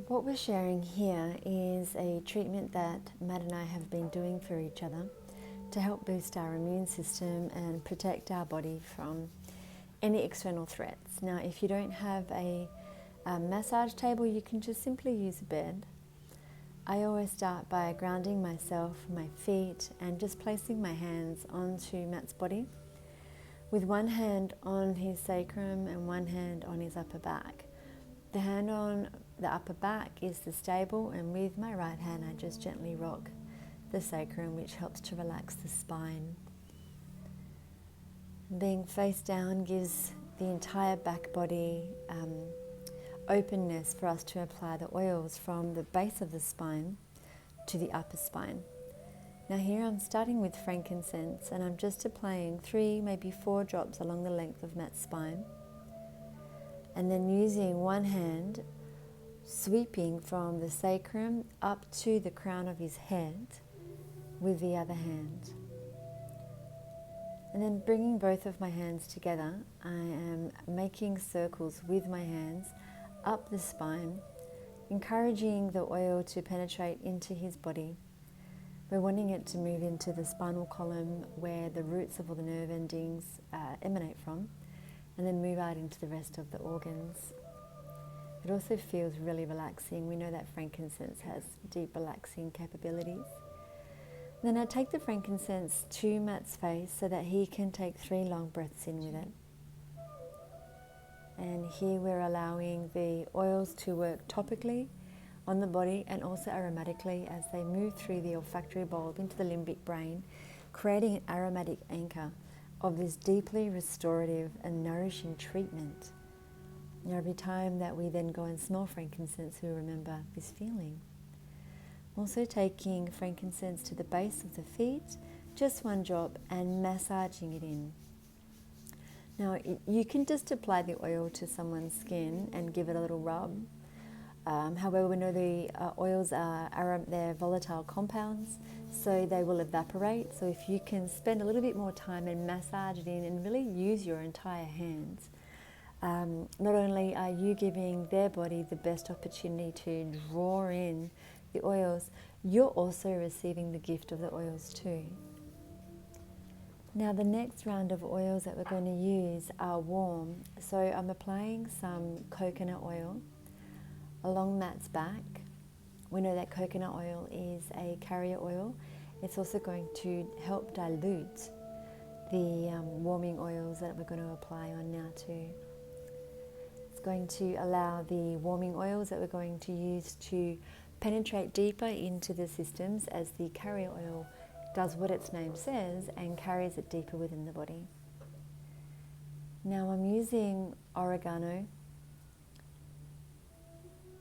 What we're sharing here is a treatment that Matt and I have been doing for each other to help boost our immune system and protect our body from any external threats. Now, if you don't have a massage table, you can just simply use a bed. I always start by grounding myself, my feet, and just placing my hands onto Matt's body with one hand on his sacrum and one hand on his upper back. The hand on the upper back is the stable, and with my right hand I just gently rock the sacrum, which helps to relax the spine. Being face down gives the entire back body openness for us to apply the oils from the base of the spine to the upper spine. Now here I'm starting with frankincense, and I'm just applying 3, maybe 4 drops along the length of Matt's spine, and then using one hand sweeping from the sacrum up to the crown of his head with the other hand. And then bringing both of my hands together, I am making circles with my hands up the spine, encouraging the oil to penetrate into his body. We're wanting it to move into the spinal column where the roots of all the nerve endings emanate from, and then move out into the rest of the organs. It also feels really relaxing. We know that frankincense has deep relaxing capabilities. Then I take the frankincense to Matt's face so that he can take 3 long breaths in with it. And here we're allowing the oils to work topically on the body and also aromatically as they move through the olfactory bulb into the limbic brain, creating an aromatic anchor of this deeply restorative and nourishing treatment. Now, every time that we then go and smell frankincense, we remember this feeling. Also taking frankincense to the base of the feet, just 1 drop, and massaging it in. Now, you can just apply the oil to someone's skin and give it a little rub. However, we know the oils they're volatile compounds, so they will evaporate. So if you can spend a little bit more time and massage it in and really use your entire hands, not only are you giving their body the best opportunity to draw in the oils, you're also receiving the gift of the oils too. Now the next round of oils that we're going to use are warm. So I'm applying some coconut oil along Matt's back. We know that coconut oil is a carrier oil. It's also going to help dilute the warming oils that we're going to apply on now too. It's going to allow the warming oils that we're going to use to penetrate deeper into the systems as the carrier oil does what its name says and carries it deeper within the body. Now I'm using oregano,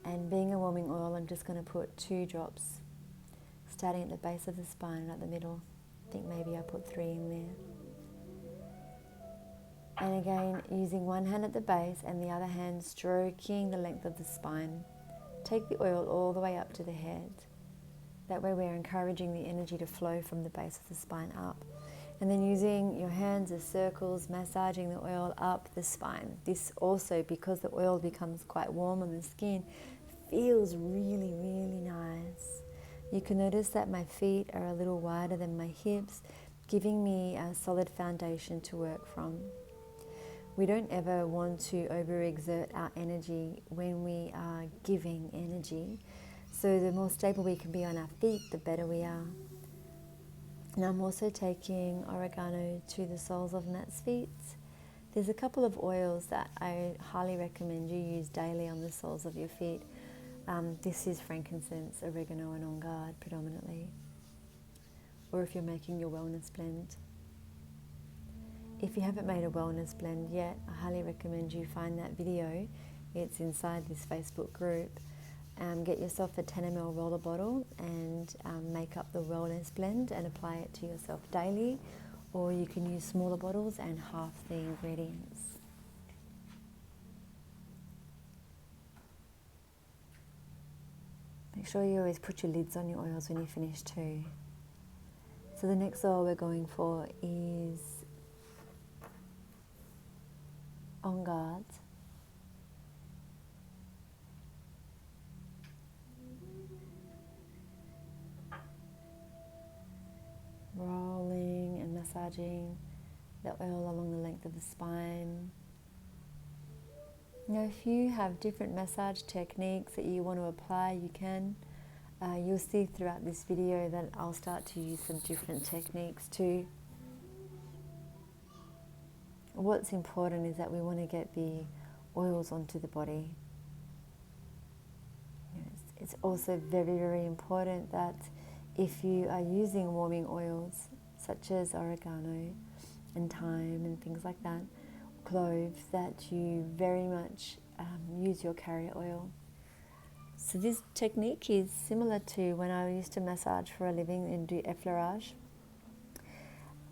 and being a warming oil, I'm just going to put 2 drops, starting at the base of the spine and at the middle. I think maybe I put 3 in there. And again, using one hand at the base and the other hand stroking the length of the spine. Take the oil all the way up to the head. That way we're encouraging the energy to flow from the base of the spine up. And then using your hands as circles, massaging the oil up the spine. This also, because the oil becomes quite warm on the skin, feels really, really nice. You can notice that my feet are a little wider than my hips, giving me a solid foundation to work from. We don't ever want to overexert our energy when we are giving energy. So the more stable we can be on our feet, the better we are. Now I'm also taking oregano to the soles of Matt's feet. There's a couple of oils that I highly recommend you use daily on the soles of your feet. This is frankincense, oregano and on guard predominantly. Or if you're making your wellness blend. If you haven't made a wellness blend yet, I highly recommend you find that video. It's inside this Facebook group. Get yourself a 10 ml roller bottle and make up the wellness blend and apply it to yourself daily, or you can use smaller bottles and half the ingredients. Make sure you always put your lids on your oils when you finish too. So the next oil we're going for is On Guard. massaging the oil along the length of the spine. Now, if you have different massage techniques that you want to apply, you can. You'll see throughout this video that I'll start to use some different techniques too. What's important is that we want to get the oils onto the body. It's also very, very important that if you are using warming oils such as oregano and thyme and things like that, cloves, that you very much use your carrier oil. So this technique is similar to when I used to massage for a living and do effleurage.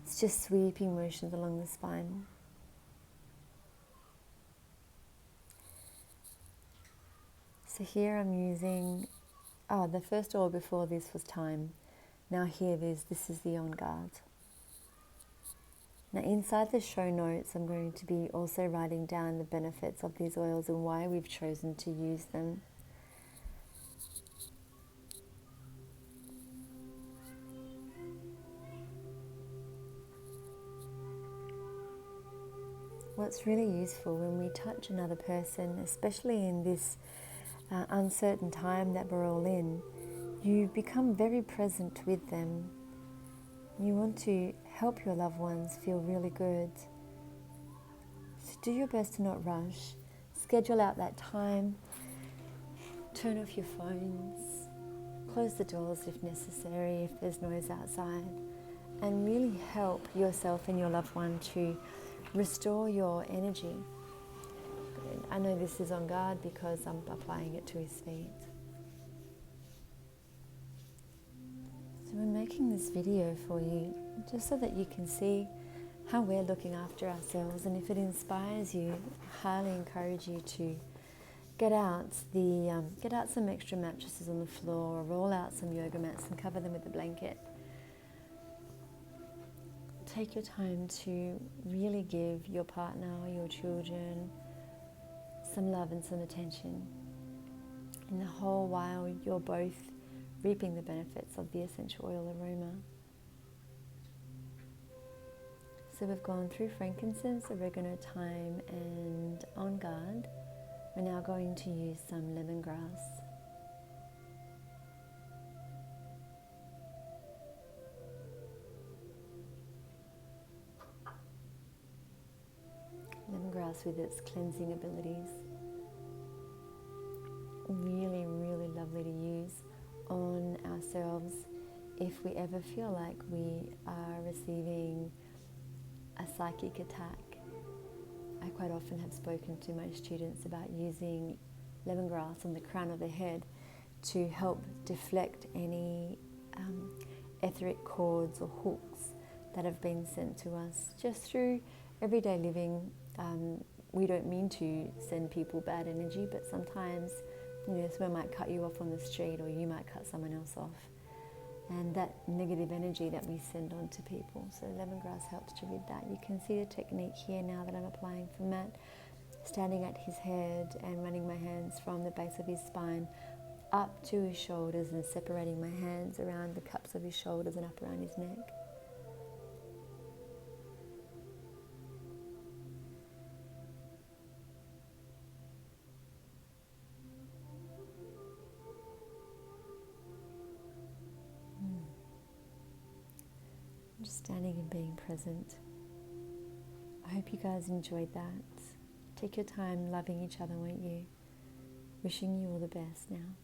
It's just sweeping motions along the spine. So here I'm using, the first oil before this was thyme. Now here this is the On Guard. Now inside the show notes I'm going to be also writing down the benefits of these oils and why we've chosen to use them. What's really useful when we touch another person, especially in this uncertain time that we're all in, you become very present with them. You want to help your loved ones feel really good. So do your best to not rush. Schedule out that time. Turn off your phones. Close the doors if necessary, if there's noise outside. And really help yourself and your loved one to restore your energy. I know this is On Guard because I'm applying it to his feet. So I'm making this video for you just so that you can see how we're looking after ourselves, and if it inspires you, I highly encourage you to get out some extra mattresses on the floor, or roll out some yoga mats and cover them with a blanket. Take your time to really give your partner or your children some love and some attention, and the whole while you're both reaping the benefits of the essential oil aroma. So we've gone through frankincense, oregano, thyme and On Guard. We're now going to use some lemongrass. Lemongrass with its cleansing abilities. Really, really lovely to use on ourselves if we ever feel like we are receiving a psychic attack. I quite often have spoken to my students about using lemongrass on the crown of the head to help deflect any etheric cords or hooks that have been sent to us just through everyday living. We don't mean to send people bad energy, but sometimes, someone might cut you off on the street, or you might cut someone else off. And that negative energy that we send on to people. So lemongrass helps to rid that. You can see the technique here now that I'm applying for Matt, standing at his head and running my hands from the base of his spine up to his shoulders and separating my hands around the cups of his shoulders and up around his neck. Just standing and being present. I hope you guys enjoyed that. Take your time loving each other, won't you? Wishing you all the best now.